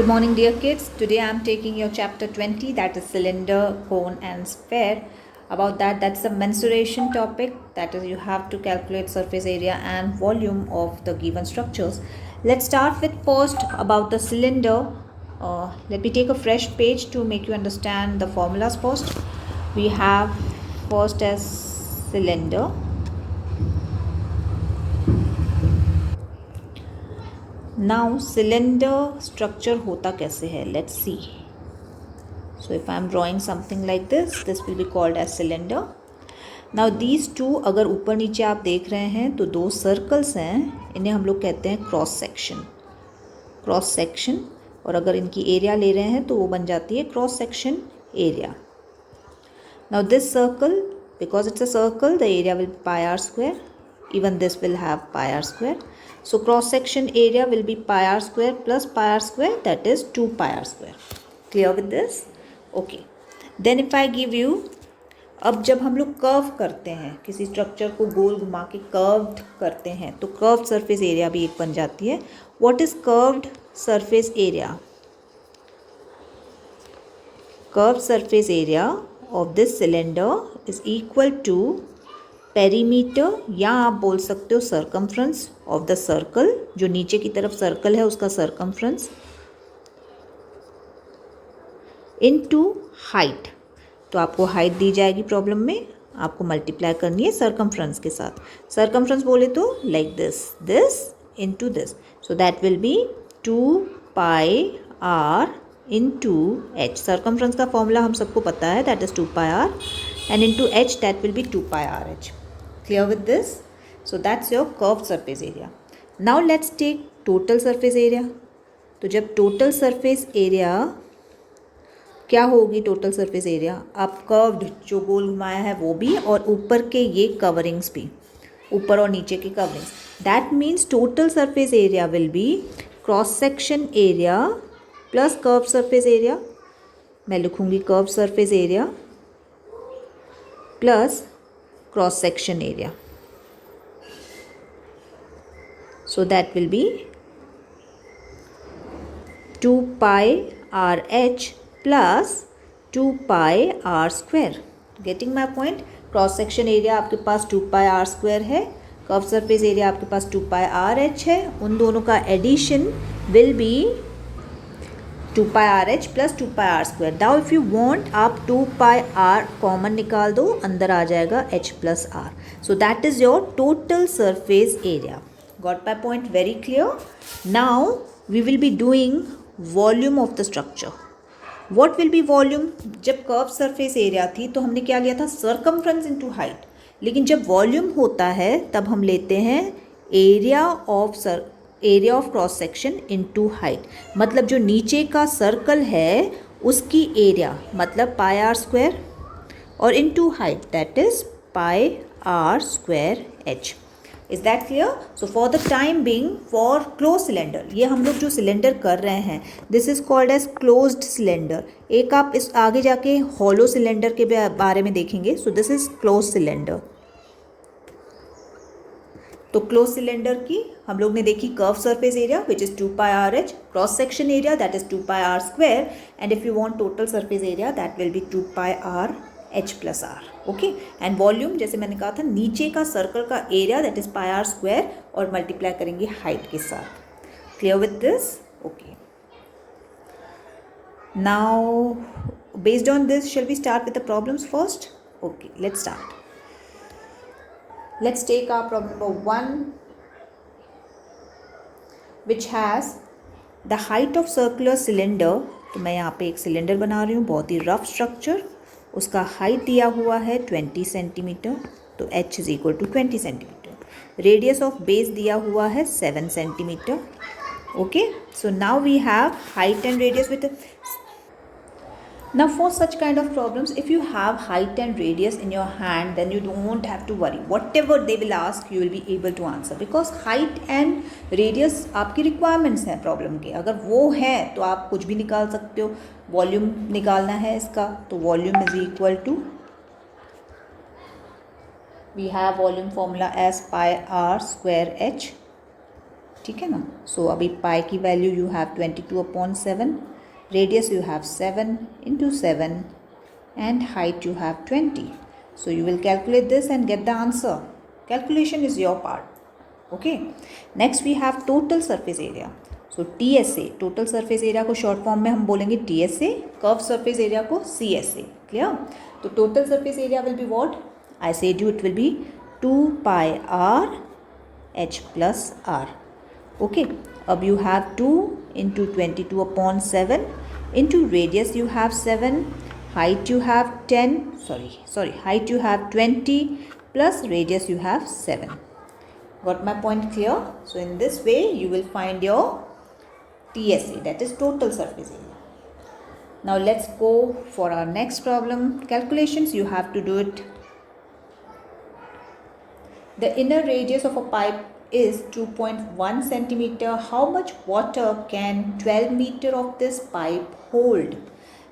Good morning, dear kids. Today I am taking your chapter 20, that is cylinder, cone and sphere. About that's the mensuration topic. That is, you have to calculate surface area and volume of the given structures. Let's start with first about the cylinder. Let me take a fresh page to make you understand the formulas first. We have first as cylinder. Now cylinder structure होता कैसे है? Let's see. So if I am drawing something like this will be called as cylinder. Now these two, अगर ऊपर नीचे आप देख रहे हैं तो दो सर्कल्स हैं, इन्हें हम लोग कहते हैं क्रॉस सेक्शन. और अगर इनकी एरिया ले रहे हैं तो वो बन जाती है cross section area. Now this circle, because it's a circle, the area will be pi r square. Even this will have pi r square. So cross section area will be pi r square plus pi r square, that is 2 pi r square. Clear with this? Okay. Then if I give you, अब जब हम लोग curve करते हैं, किसी structure को गोल घुमा के कर्व्ड करते हैं तो कर्व्ड सरफेस एरिया भी एक बन जाती है. What is curved surface area? Curved surface area of this cylinder is equal to perimeter, या आप बोल सकते हो सर्कमफ्रेंस ऑफ द सर्कल. जो नीचे की तरफ सर्कल है उसका सर्कमफ्रेंस इनटू हाइट. तो आपको हाइट दी जाएगी प्रॉब्लम में, आपको मल्टीप्लाई करनी है सर्कमफ्रेंस के साथ. सर्कमफ्रेंस बोले तो like this into this. So that will be 2 pi r into h. Circumference का फॉर्मूला हम सबको पता है, that is 2 pi r, and into h that will be 2 pi are h. Clear with this? So that's your curved surface area. Now let's take total surface area. तो जब total surface area क्या होगी, total surface area, आप curved जो गोल घुमाया है वो भी, और ऊपर के ये कवरिंग्स भी, ऊपर और नीचे की coverings. That means total surface area will be cross section area plus curve surface area. मैं लिखूंगी curve surface area plus cross section area. So that will be 2 pi R H plus 2 pi are square. Getting my point? Cross section area आपके पास 2 pi are square है, curve surface area आपके पास 2 pi R H है. उन दोनों का addition will be 2 pi R H plus 2 pi are square. Now if you want, आप 2 पाई आर कॉमन निकाल दो, अंदर आ जाएगा h plus r. So that is your total surface area. Got my point? Very clear. Now we will be doing volume of the structure. What will be volume? जब curve surface area थी तो हमने क्या लिया था, circumference into height. लेकिन जब volume होता है तब हम लेते हैं area of cross section into height. मतलब जो नीचे का सर्कल है उसकी एरिया, मतलब पाई आर स्क्वायर, और into height that is pi are square h. Is that clear? So for the time being, for close cylinder, ये हम लोग जो सिलेंडर कर रहे हैं this is called as closed cylinder. एक आप इस आगे जाके हॉलो सिलेंडर के बारे में देखेंगे. So this is close cylinder. तो क्लोज सिलेंडर की हम लोग ने देखी curve surface area which is 2 pi are h, cross section area that is 2 pi are square, and if you want total surface area that will be 2 pi R H plus r. Okay. And volume, जैसे मैंने कहा था, नीचे का circle का area that is pi are square, और multiply करेंगे height के साथ. Clear with this? Okay. Now based on this shall we start with the problems first? Okay, let's start. Let's take our problem number 1, which has the height of circular cylinder. तो मैं यहाँ पे एक cylinder बना रही हूँ, बहुत ही रफ स्ट्रक्चर. उसका हाइट दिया हुआ है 20 सेंटीमीटर, तो h is equal to 20 centimetre. Radius of base दिया हुआ है 7 centimetre. Okay. So now we have height and radius with. Now for such kind of problems, if you have height and radius in your hand, then you don't have to worry. Whatever they will ask, you will be able to answer, because height and radius आपकी requirements हैं problem के. अगर वो है तो आप कुछ भी निकाल सकते हो. वॉल्यूम निकालना है इसका, तो volume is equal to, we have volume formula as pi r square h. ठीक है ना. सो अभी पाई की value you have 22/7, radius you have 7 into 7 and height you have 20. So you will calculate this and get the answer. Calculation is your part. Okay. Next we have total surface area. So TSA, total surface area को short form में हम बोलेंगे TSA, curved surface area को CSA. Clear? तो total surface area will be what? I said you it will be 2 pi r h plus r. Okay. अब you have 2 into 22/7 into radius you have 7, height you have 10, height you have 20 plus radius you have 7. Got my point clear? So in this way you will find your TSA, that is total surface area. Now let's go for our next problem. Calculations you have to do it. The inner radius of a pipe is 2.1 centimeter. How much water can 12 meter of this pipe hold?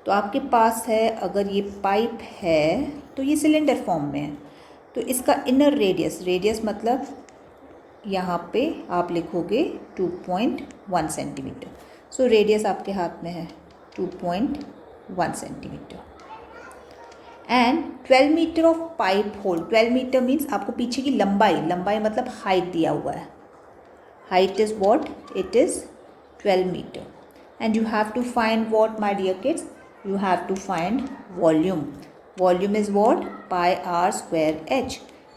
तो आपके पास है, अगर ये pipe है तो ये cylinder form में है, तो इसका इनर रेडियस मतलब यहाँ पे आप लिखोगे 2.1 सेंटीमीटर. सो रेडियस आपके हाथ में है 2.1 centimetre and 12 metre of pipe hold. 12 metre means आपको पीछे की लंबाई मतलब हाइट दिया हुआ है. Height is what? It is 12 metre. And you have to find what my dear kids? You have to find volume. Volume is what? Pi r square h.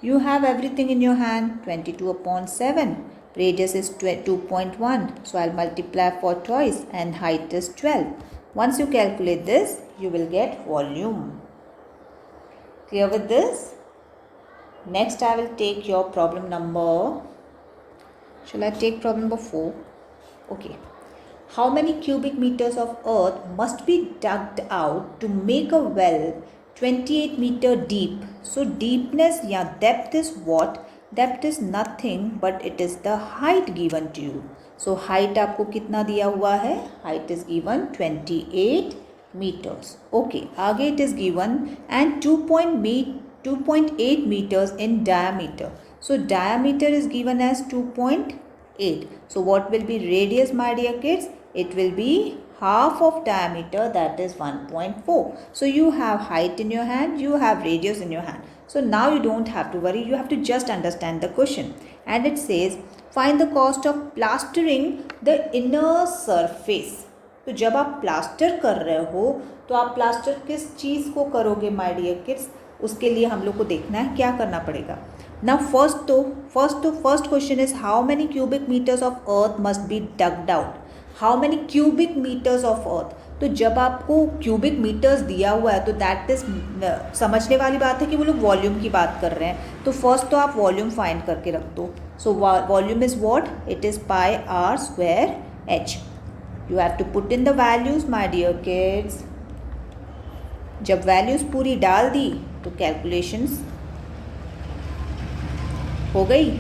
You have everything in your hand. 22/7. Radius is 2.1. So I'll multiply for twice and height is 12. Once you calculate this, you will get volume. Clear with this? Next I will take your problem number. Shall I take problem number 4? Okay. How many cubic meters of earth must be dug out to make a well 28 meter deep? So deepness या depth is what? Depth is nothing but it is the height given to you. So height आपको कितना दिया हुआ है? Height is given 28 meters. Okay, आगे it is given and 2.8 meters in diameter. So diameter is given as 2.8. So what will be radius, my dear kids? It will be half of diameter, that is 1.4. So you have height in your hand, you have radius in your hand. So now you don't have to worry, you have to just understand the question. And it says find the cost of plastering the inner surface. तो जब आप plaster कर रहे हो तो आप plaster किस चीज़ को करोगे माय डियर किड्स? उसके लिए हम लोग को देखना है क्या करना पड़ेगा. Now first question is how many cubic meters of earth must be dug out? How many cubic metres of earth. तो जब आपको क्यूबिक मीटर्स दिया हुआ है तो दैट इज समझने वाली बात है कि वो लोग वॉल्यूम की बात कर रहे हैं. तो फर्स्ट तो आप वॉल्यूम फाइंड करके रख दो. So volume is what? It is pi are square h. You have to put in the values my dear kids. जब वैल्यूज पूरी डाल दी तो कैलकुलेशंस हो गई.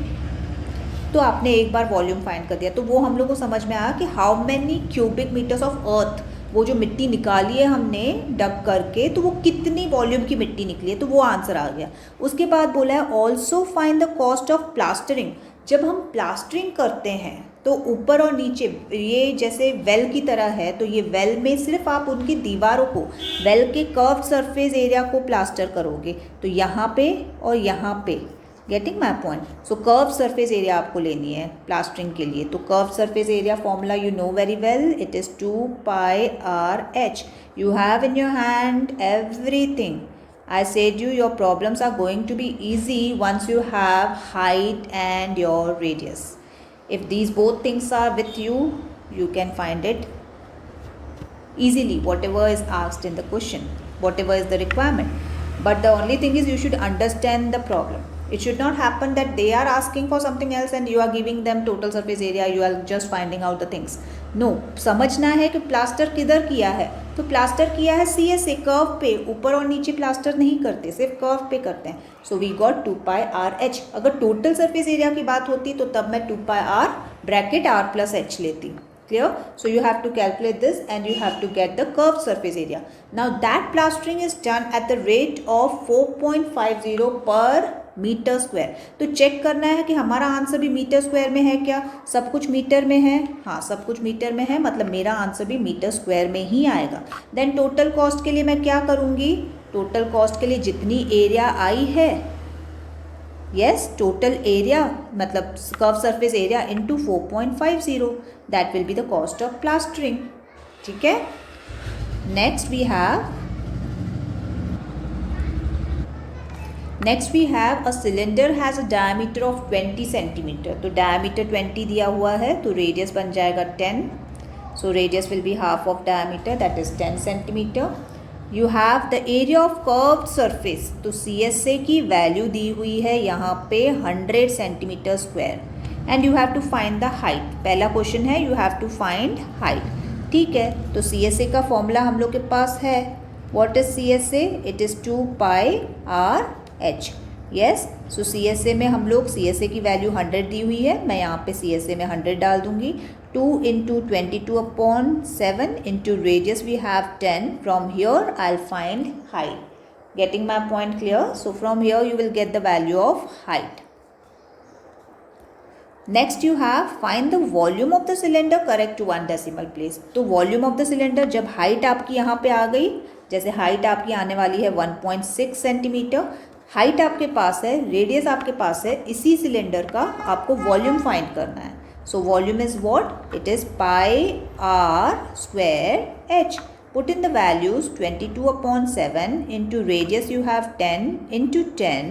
तो आपने एक बार वॉल्यूम फाइंड कर दिया तो वो हम लोग को समझ में आया कि how many cubic metres of earth, वो जो मिट्टी निकाली है हमने डग करके तो वो कितनी वॉल्यूम की मिट्टी निकली है, तो वो आंसर आ गया. उसके बाद बोला है also find the cost of plastering. जब हम प्लास्टरिंग करते हैं तो ऊपर और नीचे ये जैसे वेल की तरह है, तो ये वेल में सिर्फ आप उनकी दीवारों को, वेल के कर्व्ड सरफेस एरिया को प्लास्टर करोगे. तो यहाँ पे और यहाँ पे, getting my point. So curve surface area आपको लेनी है प्लास्टरिंग के लिए. तो curve surface area formula you know very well, it is 2 pi r h. You have in your hand everything. I said your problems are going to be easy once you have height and your radius. If these both things are with you, you can find it easily, whatever is asked in the question, whatever is the requirement. But the only thing is you should understand the problem. It should not happen that they are asking for something else and you are giving them total surface area, you are just finding out the things. No, समझना है कि plaster किधर किया है. तो plaster किया है CSA curve पे, ऊपर और नीचे प्लास्टर नहीं करते, सिर्फ कर्व पे करते हैं. So we got 2 pi r h. अगर टोटल सरफेस एरिया की बात होती तो तब मैं 2 pi r bracket r plus h लेती. Clear? So you have to calculate this and you have to get the curved surface area. Now that plastering is done at the rate of 4.50 per metre square. तो check करना है कि हमारा answer भी metre square में है क्या, सब कुछ मीटर में है, हाँ सब कुछ मीटर में है, मतलब मेरा आंसर भी मीटर स्क्वायर में ही आएगा। देन टोटल कॉस्ट के लिए मैं क्या करूँगी, टोटल कॉस्ट के लिए जितनी एरिया आई है, यस टोटल एरिया मतलब curve surface area into 4.50, that will be the cost of plastering. ठीक है, next we have a cylinder has a diameter of 20 centimetre. तो डायमीटर 20 दिया हुआ है तो रेडियस बन जाएगा 10, so radius will be half of diameter that is 10 centimetre. You have the area of curved surface, तो CSA की वैल्यू दी हुई है यहाँ पे 100 centimetre square, and you have to find the height. पहला क्वेश्चन है you have to find height. ठीक है, तो CSA का फॉर्मूला हम लोग के पास है, what is CSA, it is 2πr/h। Yes, so CSA में हम लोग CSA की वैल्यू 100 दी हुई है, मैं यहाँ पे CSA में 100 डाल दूंगी। 2 into 22/7 into radius we have 10. From here I'll find height. Getting my point clear? So from here you will get the value of height. Next you have find the volume of the cylinder correct to 1 decimal place. तो volume of the cylinder जब height आपकी यहाँ पे आ गई, जैसे height आपकी आने वाली है 1.6 सेंटीमीटर, height आपके पास है, radius आपके पास है, इसी cylinder का आपको volume find करना है। So volume is what? It is πr²h. Put in the values 22/7 into radius you have 10 into 10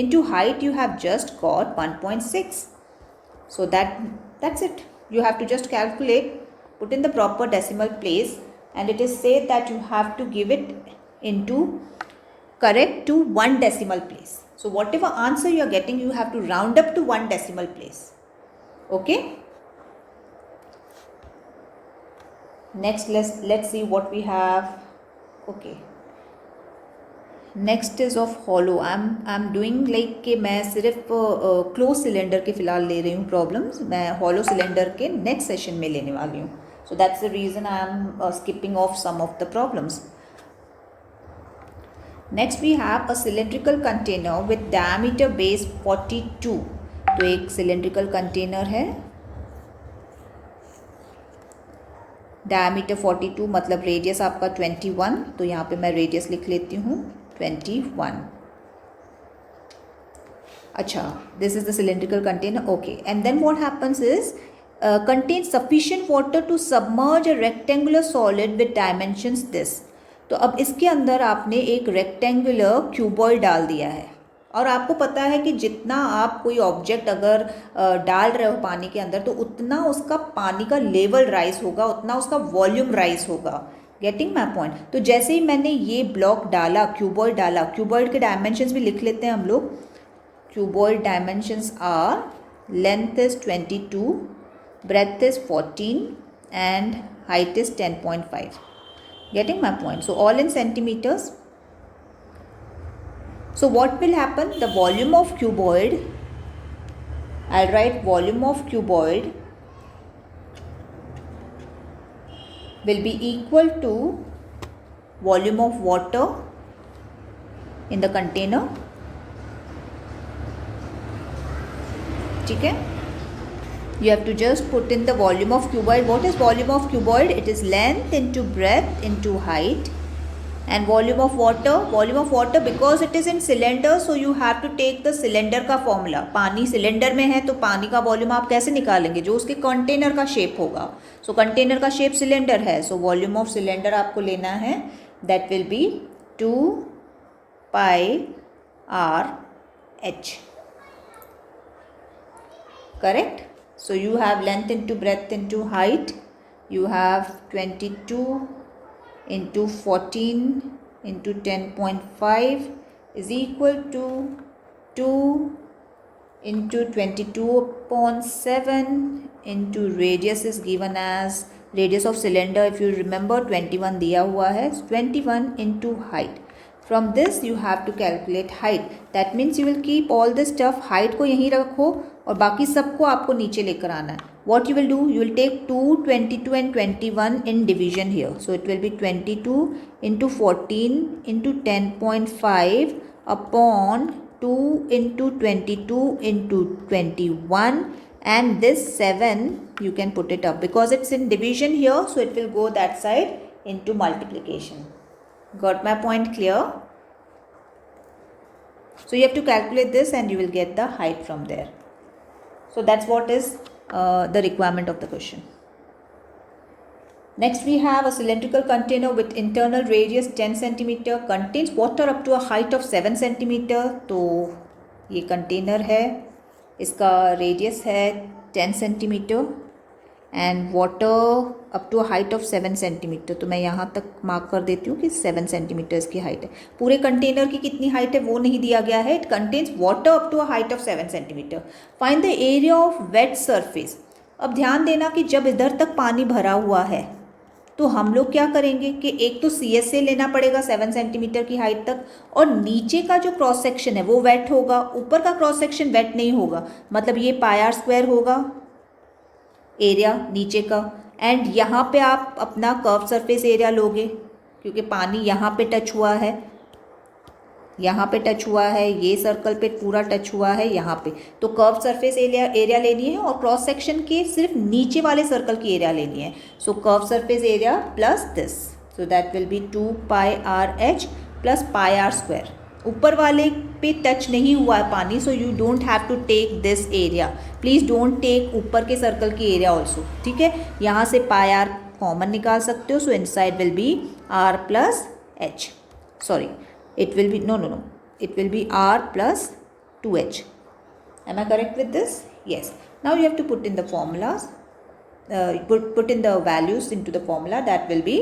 into height you have just got 1.6. So that's it. You have to just calculate, put in the proper decimal place, and it is said that you have to give it into correct to 1 decimal place. So whatever answer you are getting, you have to round up to 1 decimal place. Okay, next let's see what we have. Okay, next is of hollow. I am doing like कि मैं सिर्फ close cylinder के फ़िलहाल ले रही हूँ problems, मैं hollow cylinder के नेक्स्ट सेशन में लेने वाली हूँ, so that's the reason I am skipping off some of the problems. Next we have a cylindrical container with diameter base 42। तो एक सिलेंड्रिकल कंटेनर है, डायमीटर 42 मतलब रेडियस आपका 21, तो यहाँ पे मैं रेडियस लिख लेती हूँ 21। अच्छा, this is the cylindrical container, okay, and then what happens is contains sufficient water to submerge a rectangular solid with dimensions this। तो अब इसके अंदर आपने एक रेक्टेंगुलर क्यूबॉइड डाल दिया है, और आपको पता है कि जितना आप कोई ऑब्जेक्ट अगर डाल रहे हो पानी के अंदर, तो उतना उसका पानी का लेवल राइज होगा, उतना उसका वॉल्यूम राइज होगा। Getting my point? तो जैसे ही मैंने ये ब्लॉक डाला, क्यूबॉइड डाला, क्यूबॉइड के डायमेंशंस भी लिख लेते हैं हम लोग। Cuboid dimensions are length is 22, breadth is 14 and height is 10.5. Getting my point? So all in centimeters. So what will happen? The volume of cuboid, I'll write volume of cuboid will be equal to volume of water in the container. ठीक है? You have to just put in the volume of cuboid. What is volume of cuboid? It is length into breadth into height. And volume of water, because it is in cylinder, so you have to take the cylinder का formula. पानी cylinder में है तो पानी का volume आप कैसे निकालेंगे? जो उसके कंटेनर का शेप होगा। सो कंटेनर का शेप सिलेंडर है, सो वॉल्यूम ऑफ सिलेंडर आपको लेना है, that will B 2πr/h। Correct? So you have length into breadth into height, you have 22 into 14 into 10.5 is equal to 2 into 22/7 into radius is given as radius of cylinder, if you remember 21 दिया हुआ है, 21 into height. From this you have to calculate height. That means you will keep all this stuff, height को यहीं रखो और बाकी सबको आपको नीचे लेकर आना है. What you will do? You will take 2, 22 and 21 in division here. So it will be 22 into 14 into 10.5 upon 2 into 22 into 21, and this 7 you can put it up because it's in division here, so it will go that side into multiplication. Got my point clear? So you have to calculate this and you will get the height from there. So that's what is the requirement of the question. Next we have a cylindrical container with internal radius 10 centimeter contains water up to a height of 7 centimeter. तो ये container है, इसका radius है 10 centimetre and water up to a height of 7 centimetre. तो मैं यहाँ तक mark कर देती हूँ कि 7 सेंटीमीटर इसकी हाइट है. पूरे कंटेनर की कितनी हाइट है वो नहीं दिया गया है. It contains water up to a height of 7 centimetre. Find the area of wet surface. अब ध्यान देना कि जब इधर तक पानी भरा हुआ है तो हम लोग क्या करेंगे कि एक तो सी एस से लेना पड़ेगा 7 सेंटीमीटर की हाइट तक, और नीचे का जो क्रॉस सेक्शन है वो वेट होगा, ऊपर का क्रॉस सेक्शन वेट नहीं होगा. मतलब ये पाई आर स्क्वायर होगा एरिया नीचे का, एंड यहाँ पे आप अपना कर्व सरफेस एरिया लोगे क्योंकि पानी यहाँ पे टच हुआ है, यहाँ पे टच हुआ है, ये सर्कल पे पूरा टच हुआ है यहाँ पे. तो कर्व सरफेस एरिया लेनी है और क्रॉस सेक्शन के सिर्फ नीचे वाले सर्कल की एरिया लेनी है. So curve surface area plus this, so that will be 2 pi R H plus pi are square. ऊपर वाले पे टच नहीं हुआ है पानी, so you don't have to take this area. Please don't take ऊपर के सर्कल की एरिया ऑल्सो. ठीक है, यहाँ से पाई आर कॉमन निकाल सकते हो. So inside will be r plus h, sorry it will be no, it will be r plus 2h. Am I correct with this? Yes. Now you have to put in the formulas, put in the values into the formula. That will be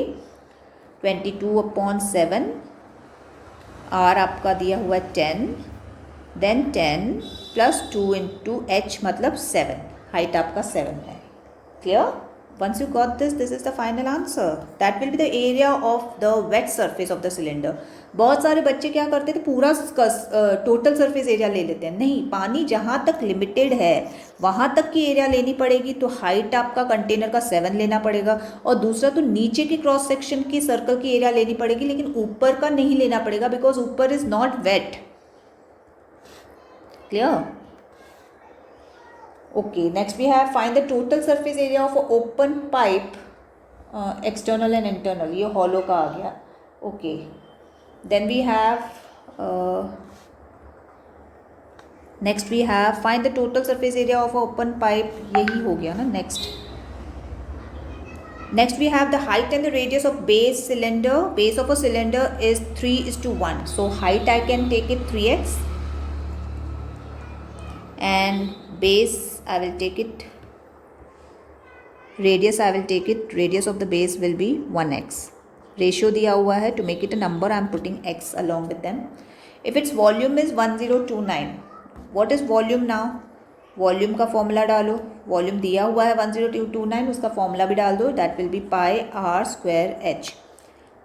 22/7, r आपका दिया हुआ 10, then 10 plus 2 into h मतलब 7. Height आपका 7 है. Clear? Once you got this, this is the final answer. That will be the area of the wet surface of the cylinder. बहुत सारे बच्चे क्या करते थे, पूरा टोटल सरफेस एरिया ले लेते हैं. नहीं, पानी जहाँ तक लिमिटेड है वहाँ तक की एरिया लेनी पड़ेगी. तो हाइट आपका कंटेनर का 7 लेना पड़ेगा, और दूसरा तो नीचे के क्रॉस सेक्शन की सर्कल की एरिया लेनी पड़ेगी, लेकिन ऊपर का नहीं लेना पड़ेगा बिकॉज ऊपर is not wet. Clear? Okay, next we have find the total surface area of an open pipe, external and internal. ये hollow का आ गया. Okay, then we have next we have find the total surface area of an open pipe. यही हो गया ना. Next we have the height and the radius of base cylinder. Base of a cylinder is 3:1. So height I can take it 3x, and base I will take it, radius I will take it, radius of the base will be 1x. Ratio दिया हुआ है, to make it a number I am putting x along with them. If its volume is 1029, what is volume now? Volume का formula डालो. Volume दिया हुआ है 10229, उसका formula भी डाल दो. That will be pi are square h.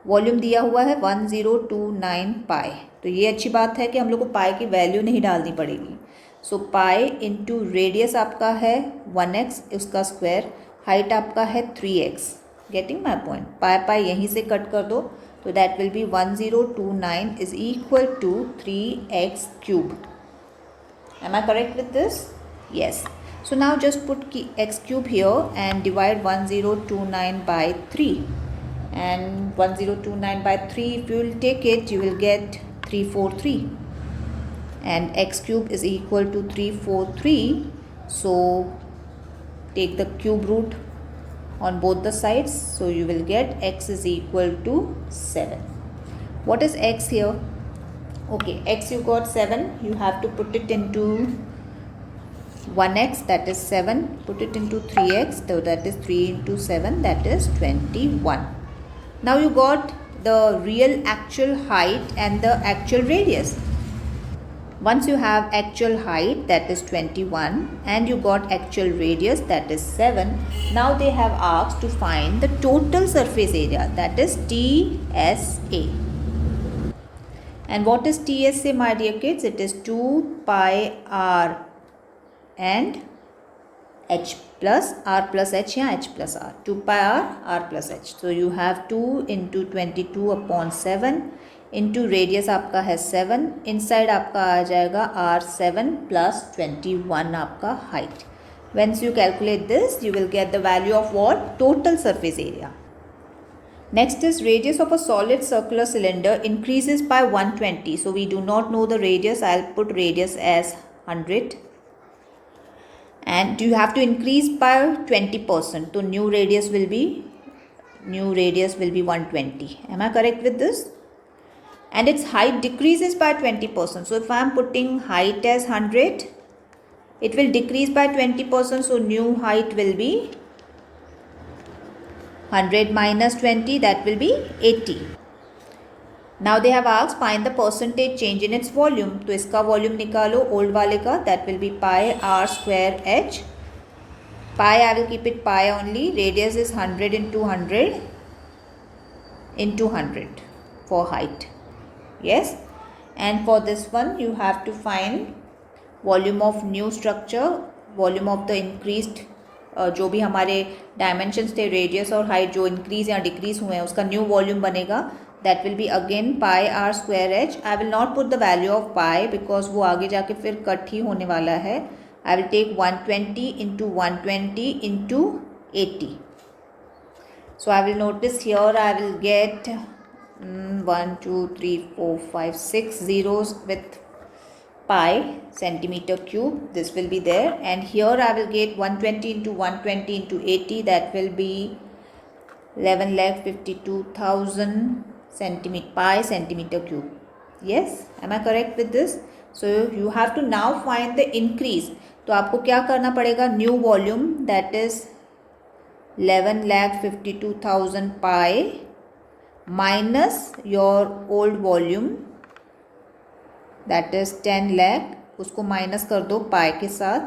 Volume दिया हुआ है 1029 पाई. तो ये अच्छी बात है कि हम लोग को पाई की वैल्यू नहीं डालनी पड़ेगी. सो पाई इंटू रेडियस आपका है 1x, उसका स्क्वायर. हाइट आपका है 3x. Getting my point? पाई यहीं से कट कर दो. तो that will be 1029 is equal to 3x cube. Am I correct with this? Yes. So now just put x cube here and divide 1029 by 3. And 1029 by 3, if you will take it, you will get 343. And x cube is equal to 343. So take the cube root on both the sides. So you will get x is equal to 7. What is x here? Okay, x you got 7. You have to put it into 1x, that is 7. Put it into 3x, so that is 3 into 7, that is 21. Now you got the real actual height and the actual radius. Once you have actual height, that is 21, and you got actual radius, that is 7. Now they have asked to find the total surface area, that is TSA. And what is TSA, my dear kids? It is 2 pi r and h plus r plus h या h plus r. 2 pi r plus h. So you have 2 into 22/7 into radius आपका है 7, inside आपका आ जाएगा R7 plus 21 आपका height. Once you calculate this, you will get the value of what? Total surface area. Next is radius of a solid circular cylinder increases by 120. So we do not know the radius. I'll put radius as 100. And you have to increase by 20%. So new radius will be 120. Am I correct with this? And its height decreases by 20%. So if I am putting height as 100, it will decrease by 20%. So new height will be 100 minus 20, that will be 80. Now they have asked find the percentage change in its volume. तो इसका volume निकालो old वाले का, that will be pi r square h. Pi I will keep it pi only. Radius is 100 into 100 into 100 for height. Yes. And for this one you have to find volume of new structure, volume of the increased जो भी हमारे dimensions थे radius और height जो increase या decrease हुए हैं उसका न्यू वॉल्यूम बनेगा. That will be again pi are square h. I will not put the value of pi because वो आगे जाके फिर कट ही होने वाला है. I will take 120 into 120 into 80. So I will notice here I will get 1 2 3 4 5 6 zeros with pi centimeter cube. This will be there, and here I will get 120 into 120 into 80, that will be 11,52,000 pi centimeter cube. Yes, am I correct with this? So you have to now find the increase. तो आपको क्या करना पड़ेगा? New volume that is 11,52,000 pi minus your old volume that is 10 lakh. उसको minus कर दो पाई के साथ.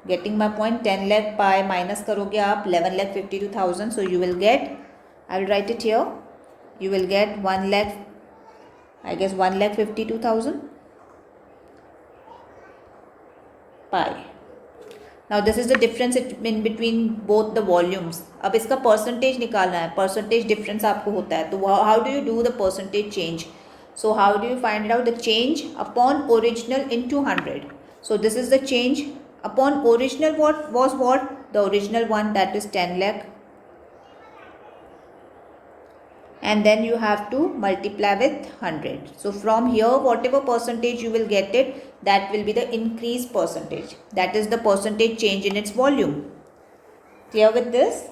Getting my point. 10 lakh pi minus करोगे आप 11,52,000. So you will get, I will write it here, you will get 1 lakh, I guess 1,52,000 pi. Now this is the difference in between both the volumes. अब इसका percentage निकालना है. Percentage difference आपको होता है. तो how do you do the percentage change? So how do you find out the change upon original into 100? So this is the change upon original. What was what? The original one, that is 10 lakh. And then you have to multiply with 100. So from here whatever percentage you will get it, that will be the increased percentage. That is the percentage change in its volume. Clear with this?